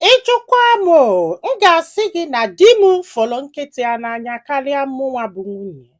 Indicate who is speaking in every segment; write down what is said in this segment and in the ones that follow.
Speaker 1: Ịjụkwa m m ga-asị gị na di m fọrọ nkịtị ya n'anya karịa mụnwa bụ nwunye.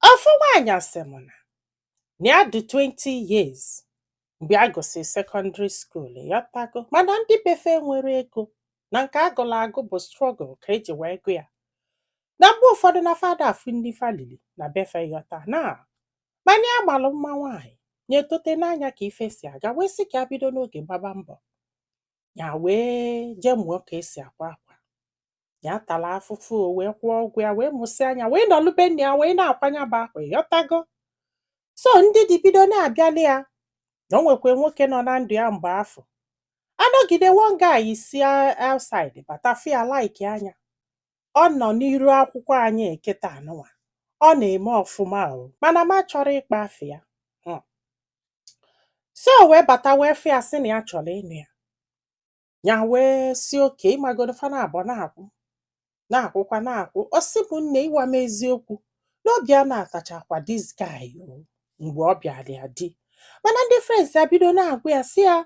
Speaker 1: Ofu nwaanyị sị m na ya dị 20 years mgbe a gụsịrị secondary school yọtago, mana ndị befe nwere ego na nke agụrụ agụ bụ struggle ka eji wee gụ ya. Na mgbe ụfọdụ na fada afụ ndị falili na befe yọta na mana ya gbalụ mma nwaanyị nye etote n'anya ka ife si aga, wee sị ka ya bido n'oge gbaba mbọ ya wee jee mụọ ka esi akwa akwa. Ya tara afụfụ o wee kwụọ ụgwọ ya wee mụsị anya wee nọlube nne ya wee na-akwanya bụ akwa ịghọtago. So ndị dị bido na-abịali ya na o nwekwa nwoke nọ na ndụ ya mgbe afọ. Anọgide one guy si outside bata fia like anya. Ọ nọ n'iru akwụkwọ anyị kịta anụnwa. Ọ na-eme ọfụma o mana m achọrọ ịkpa afị ya. So wee bata wee fịa sị na ya chọrọ ịnụ ya. Ya wee si oke ịmagodo fa na-abọ na-akwụkwa na-akwụ. Ọ sị bụ nne ịwa m eziokwu n'obi a na-atachakwa this guy mgbe ọ bịara ya di. Mana ndị friends ya bido na-agwa ya sị ya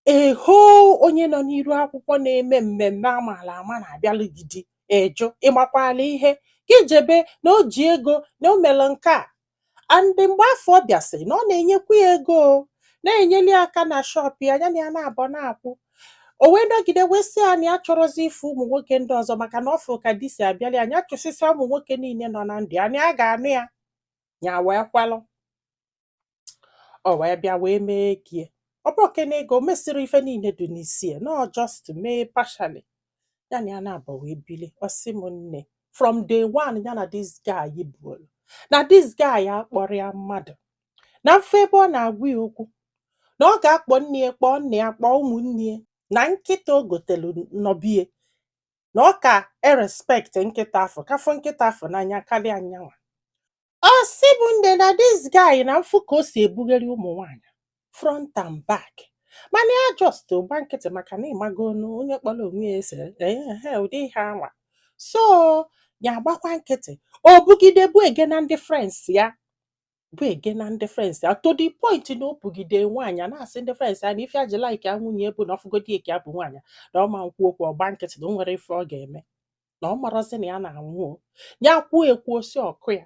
Speaker 1: eho onye nọ n'iru akwụkwọ na-eme mmemme amaala ama na-abịalụ gị di ejo ịmakwala ihe gị jebe na o ji ego na o mere nke a. And mgbe afọ ọ bịasịrị na ọ na-enyekwa ya ego na-enyeli aka na shop ya ya na ya na-abọ na-akwụ. O wee nọgide wee sị ya na ya chọrọzi ife ụmụ nwoke ndị ọzọ maka na ọfụ ka di si abịali ya, ya chụsịsịa ụmụ nwoke niile nọ na ndụ ya na ya ga-anụ ya. Ya wee kwalụ. O wee bịa wee mee gie. Ọ bụ okene ego o mesịrị ife niile dị n'isi ya nọ just mee partially. Ya na ya na-abọ wee bili. Ọ sị m nne from day one ya na this guy buolu na this guy akpọrọ ya mmadụ. Na mfe ebe ọ na-agwa ya okwu na ọ ga-akpọ nne ya kpọọ nne ya kpọọ ụmụnne ya na nkịta o gotelu nọbie na ọ ka erespekt nkịta afọ kafọ nkịta afọ n'anya karịa anyanwa. Ọ sị bụ nne na this guy na mfụ ka o si ebugheri ụmụ nwaanyị front and back. Mana ya just ụgba nkịtị maka na ịmago onye kpọrọ onwe ya ese ụdị ihe anwa. So ya agbakwa nkịtị o bugide bụ ege na ndị friends ya bụ ege na ndị friends ya to the point na o bugide nwaanyị na-asị ndị friends ya na ife aji like ya nwunye bụ na ọfụgodi eke ya bụ nwaanyị na ọ ma nkwu okwu ọgba nkịtị na o nwere ife ọ ga-eme na ọ marọzi na ya na-anwụ o. Ya kwuo ekwu osi ọkụ ya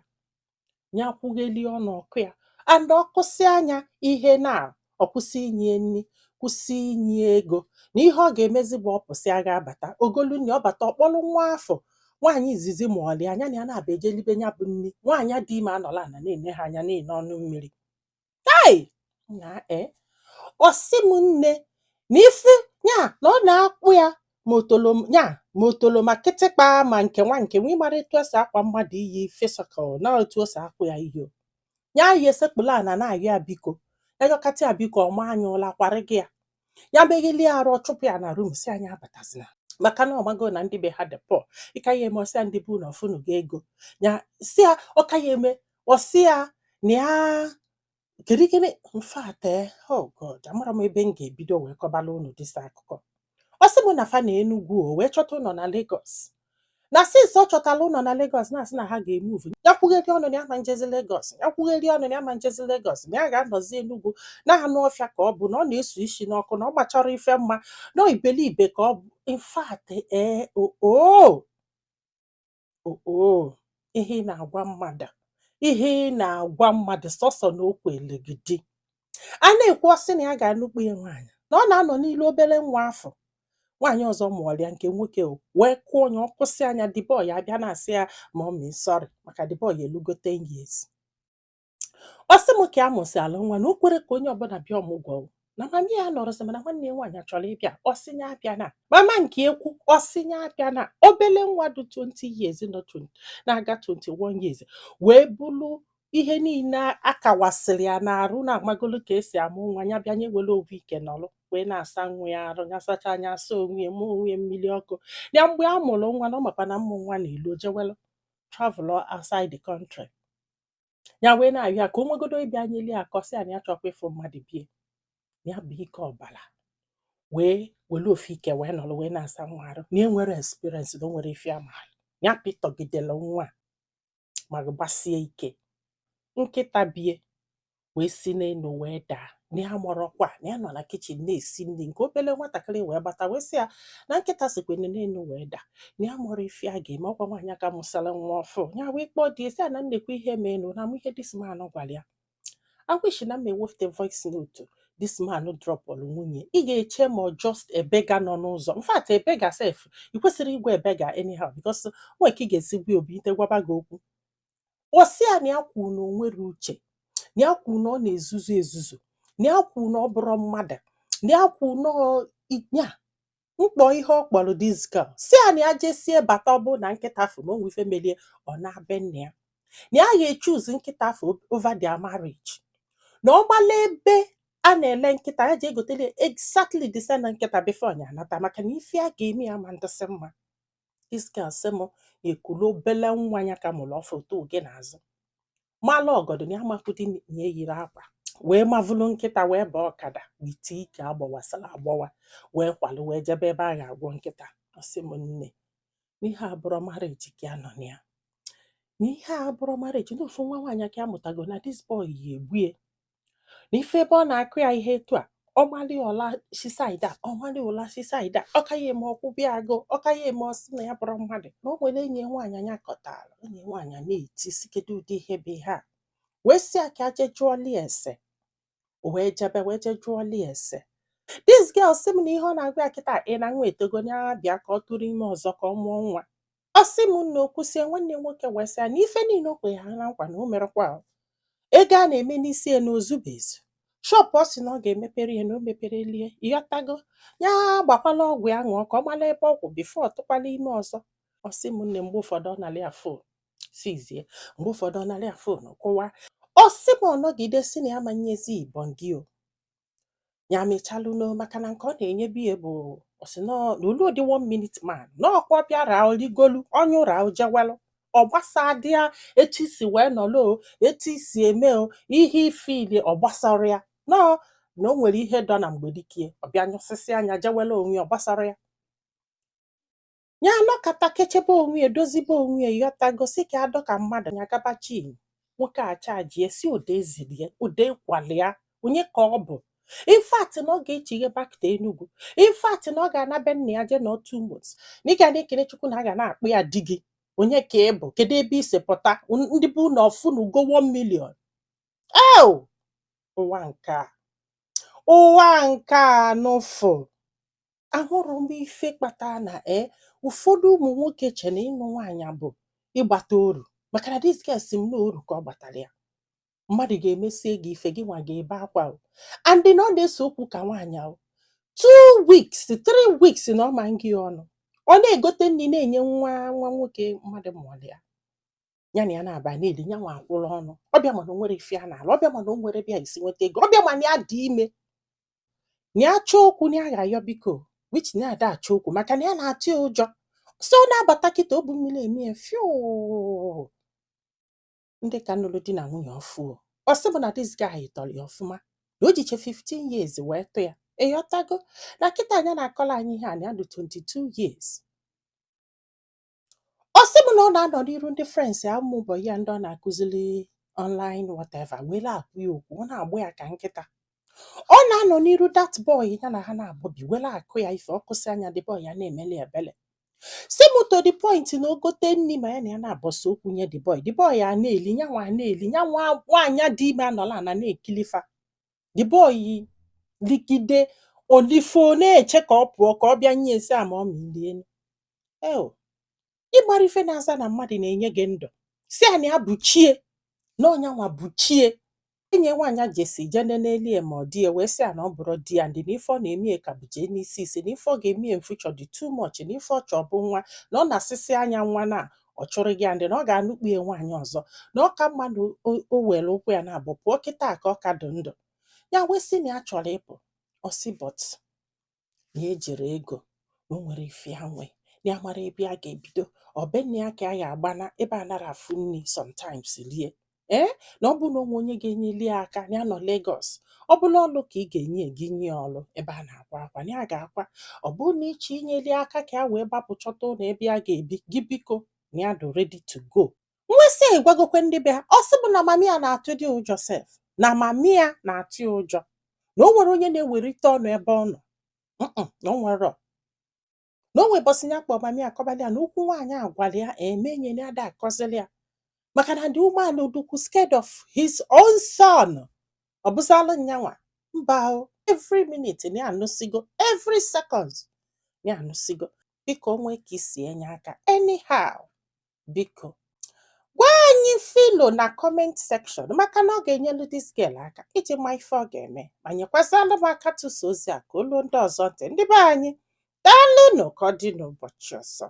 Speaker 1: ya kwugheli ọnụ ọkụ ya and ọkụsị anya ihe na ọkwụsị inye nri kwụsị inye ego na ihe ọ ga-emezi bụ ọpụsị a ga-abata ogolu nri ọ bata ọkpọrọ nwa afọ nwaanyị izizi ma ọlị anya na ya na-aba ejelibe ya bụ nri nwaanyị dị ime anọla ana na-ene ha anya na-ene ọnụ mmiri. Hey! Na ọ sị m nne na ife ya na ọ na-akpụ ya ma otolo ma kịtịkpa ma nke nwa ịmara etu esi akwa mmadụ iyi fesakọl na otu o si akpụ ya ihe. Ya yi esekpụla ana na-ayọ ya biko ya yọkata ya biko ọma anya ụla kwarị gị ya. Ya megheli ya arụ chụpụ ya na rum si anya abatazina maka na ọmago na ndị be ha dị pọọ ịka ya eme ọsịa ndị bụ na ọfụnụ ga ego ya si ya ọka ya eme ọsị ya na ya kedu gịnị oh God amara m ebe m ga-ebido wee kọbala unu dịsa akụkọ. Ọ sị m na fa na Enugu o wee chọta ụlọ na Lagos na since ọ chọtala ụlọ na Lagos na-asị na ha ga-emuvu ya kwugheri ọnụ na ya ma njezi Lagos ya kwugheri ọnụ na ya ma njezi Lagos na ya ga-anọzi Enugu na anụ ọfịa ka ọ bụ na ọ na-esu isi n'ọkụ na ọ gbachara ife mma na ibelibe ka ọ bụ in fact ihe ị na-agwa mmadụ sọsọ na okwu elegidi a na-ekwu ọsị na ya ga-anụkpu ya nwaanyị na ọ na-anọ n'ilu obere nwa afọ nwaanyị ọzọ mụọlịa nke nwoke wee kụọ onye ọkụsị anya dịbọ ya abịa na-asị ya mommy sorry maka dịbọ ya elugo 10 years. Ọ sị m ka a mụsị ala nwa na o kwere ka onye ọbụla bịa ọmụgwọ na mama ya nọrọsị mana nwanne ya nwaanyị chọrọ ịbịa ọsịnya abịa na mama nke ekwu ọsịnya abịa na obele nwa dị 20 years na-aga 21 years wee bụrụ ihe niile akawasịrị ya na-arụ na amagolu ka esi amụ nwa ya bịa nye were ovu ike nọrọ wee na-asa nwa ya arụ ya sacha anya asa onwe ya mụ onwe ya mmiri ọkụ ya mgbe a mụrụ nwa na ọ makwa na mmụ nwa na-elu ojewelu travel outside the country ya wee na-ayọ ya ka o nwegodo ịbịa nyeli ya ka ọ sị ya na ya chọkwa ịfụ mmadụ bie ya bụ ike ọbara wee were ofu ike wee nọrọ wee na-asa nwa arụ na enwere experience na o nwere ife amaala ya pịtọgidela nwa ma gbasie ike nkịta bie wee si n'elu wee daa na ya mụrụkwa na ya nọ na kichin na-esi nri nke obele nwatakịrị wee bata wee sị ya na nkịta sikwene n'elu wee daa na ya mụrụ ife a ga-eme ọkwa nwaanyị aka mụsara nwa ọfụ ya wee kpọọ dị esi a na nnekwu ihe meenụ na amụ ihe disman gwara ya agwishi na m ewefute voice note this man dropụrụ nwunye ị ga-eche ma just ebega nọ n'ụzọ mfat ebega sef ị kwesịrị igwe ebega anyhow because nwe ka ị ga-esi gwa obi ite gwaba gị okwu osi ya na ya kwuru na o nwere uche na ya kwuru na ọ na-ezuzu ezuzu na ya kwuru na ọ bụrụ mmadụ na ya kwuru na ya mkpọ ihe ọ kpọrọ this girl si ya na ya jesie bata ọ bụ na nkịta afọ na onwe ife melie ọ na-abịa nna ya na ya ga-echuzi nkịta afọ over their marriage na ọ gbala ebe a na-ele nkịta ya ji egotele exactly the same na nkịta before ya anata maka na ife a ga-eme ya ma ndịsị mma this girl sị m ekulu obele nwa ya ka mụrụ ọfụ otu oge n'azụ malụ ọgọdọ na ya makwụdị na eyiri akwa wee mavụlụ nkịta wee baa ọkada wite ike agbawasara agbawa wee kwalụ wee jebe ebe a ga-agwọ nkịta ọsị m nne n'ihe abụrụ marriage ka ya nọ na ya n'ihe abụrụ marriage n'ofu nwa nwaanyị ka ya mụtago na this boy ya egbue n'ife ebe ọ na-akụ ya ihe etu a ọmalị ọla sisaida ọmalị ụla sisaida ọka ya eme ọkwụ bịa agụ ọka ya eme ọsị na ya bụrụ mmadụ na o nwere enyi nwaanyị anya kọtara enyi nwaanyị na-eti sikedo ụdị ihe bụ ihe a wee si aka je jụọli ese wee jebe wee je jụọli ese this girl sị m na ihe ọ na-agwa ya kịta ị na nwa etogo ya bịa ka ọ tụrụ ime ọzọ ka ọ mụọ nwa ọ sị m nna okwusie nwanne nwoke wee sị ya na ife niile o kwe ha na nkwa na o merekwa ego a na-eme n'isi ya na ozubezu shọpụ ọ sị na ọ ga-emepere ya na o mepere lie ịghọtago ya gbakwala ọgwụ ya ṅụọ ka ọ mara ebe ọgwụ bifo ọ tụkwala ime ọzọ ọ sị m nne mgbe ụfọdụ ọ narị ya fon sizie mgbe ụfọdụ ọ narị ya fon kụwa ọ sị m ọ nọgide si na ya ma nyezi ibọn gị o ya mechalụ no maka na nke ọ na-enye biya bụ ọ sị na olu ụdị 1 minute man na ọkwa bịara oligolu onye ụra ojewelụ ọ gbasa dị ya etu isi wee nọlụ etu isi eme o ihe ifili ọ gbasara ya na o nwere ihe dọ na mgbedikie ọ bịa nyụsịsị anya jewela onwe ọ gbasara ya ya anọkata kechebe onwe ya dozibe onwe ya yọta gosi ka adọ ka mmadụ ya gaba chin nwoke achaji esi ụda ezilie ụda ịkwali ya onye ka ọ bụ infat na ọ ga-echighe bakta Enugu infat na ọ ga-anabe nna ya je na 2 months na ị ga na-ekene Chukwu na a ga na-akpụ ya di gị onye ka ị bụ kedu ebe isi pụta ndị bụ na ọfụ na ugo 1 million ụwa nke a n'ụfụ ahụrụ m ife kpata na ụfọdụ ụmụ nwoke che na ịnụ nwaanyị bụ ịgbata oru maka na dis girl si m na oru ka ọ gbatara ya mmadụ ga-emesie gị ife gị nwa ga-ebe akwa andị na ọ na-ese okwu ka nwaanyị 2 weeks 3 weeks na ọma ngị ọnụ ọ na-egote nri na-enye nwa nwoke mmadụ mụọlị ya na ya na-aba na-eli ya nwa akwụrụ ọnụ ọbịa mana o nwere ife a na-alụ ọbịa mana o nwere bịa isi nweta ego ọbịa mana ya dị ime na ya chọọ okwu na ya ga-ayọ biko which na ada achọ okwu maka na ya na-atụ ya ụjọ so ọ na-abata kịta obu mmiri eme ya fiu ndị ka nụrụ di na nwunye ọfụ ọ sị bụ na this guy tọrọ ya ọfụma na o jiche 15 years wee tụ ya ịghọtago na kịta anya na-akọla anyị ihe a na ya dị 22 years ọ sị m na ọ na-anọ n'iru ndị friends ya ụmụ ụbọchị ya ndị ọ na-akụziri online whatever were akwụ ya okwu ọ na-agbụ ya ka nkịta ọ na-anọ n'iru that boy ya na ha na-abọbi were akụ ya ife ọkụsị anya the boy ya na-emeli ebele si m to the point na ogote nri ma ya na ya na-abọsa okwu nye the boy ya na-eli nyanwa na-eli nyanwa nwaanyị dị ime anọla ana na-ekilifa the boy ligide olifo na-eche ka ọ pụọ ka ọ bịa nye esi ama ọ ma ilienu ịgbara ife na-aza na mmadụ na-enye gị ndụ si a na ya buchie na ọnyanwa buchie enye nwaanyị jesi jene n'elie ma ọ dị ya wee sị a na ọ bụrụ di ya ndị na ife ọ na-eme ka bụ jee n'isi isi na ife ọ ga-eme mfuchọ dị too much na ife ọ chọ bụ nwa na ọ na-asịsị anya nwa na ọ chụrụ gị ndị na ọ ga-anụkpu ya nwaanyị ọzọ na ọ ka mmadụ o were ụkwụ ya na-abụ pụọ kịta ka ọ ka dị ndụ ya wee sị na ya chọrọ ịpụ ọsị bọt na ejere ego na o nwere ife ya nwee na ya mara ebe a ga-ebido ọbenna ya ka a ga-agbana ebe a nara afụ nri sometimes lie na ọ bụ na onwe onye ga-enyeli ya aka ya nọ Lagos ọ bụla ọlụ ka ị ga-enye gị nye ọlụ ebe a na-akwa akwa na ya ga-akwa ọ bụ na ịchọ inyeli aka ka ya wee gbapụchọta ụlọ ebe a ga-ebi gị biko na ya dị ready to go nwesị gwagokwe ndị be ha ọ sị bụ na mami ya na-atụ dị ụjọ sef na mami ya na-atụ ụjọ na o nwere onye na-ewerite ọnụ ebe ọ nọ. Na o nwerọ. Na o nwebọsị ya kpọ mami akọbalị ya na okwu nwaanyị a gwara ya emenye na ada akọzịlị ya. Maka na the woman dukwu scared of his own son. Ọ bụzalụ nyanwa. Mba o, every minute na ya anụsigo, every seconds na ya anụsigo. Biko o nwee ka isi enye aka anyhow. Biko gwa anyị filo na comment section maka na ọ ga-enyelu this girl aka iji ma ife ọ ga-eme ma nyekwazalụ m aka tụsa ozi a ka olu ndị ọzọ ntị. Ndị be anyị daalụnụ ka ọ dị n'ụbọchị ọzọ.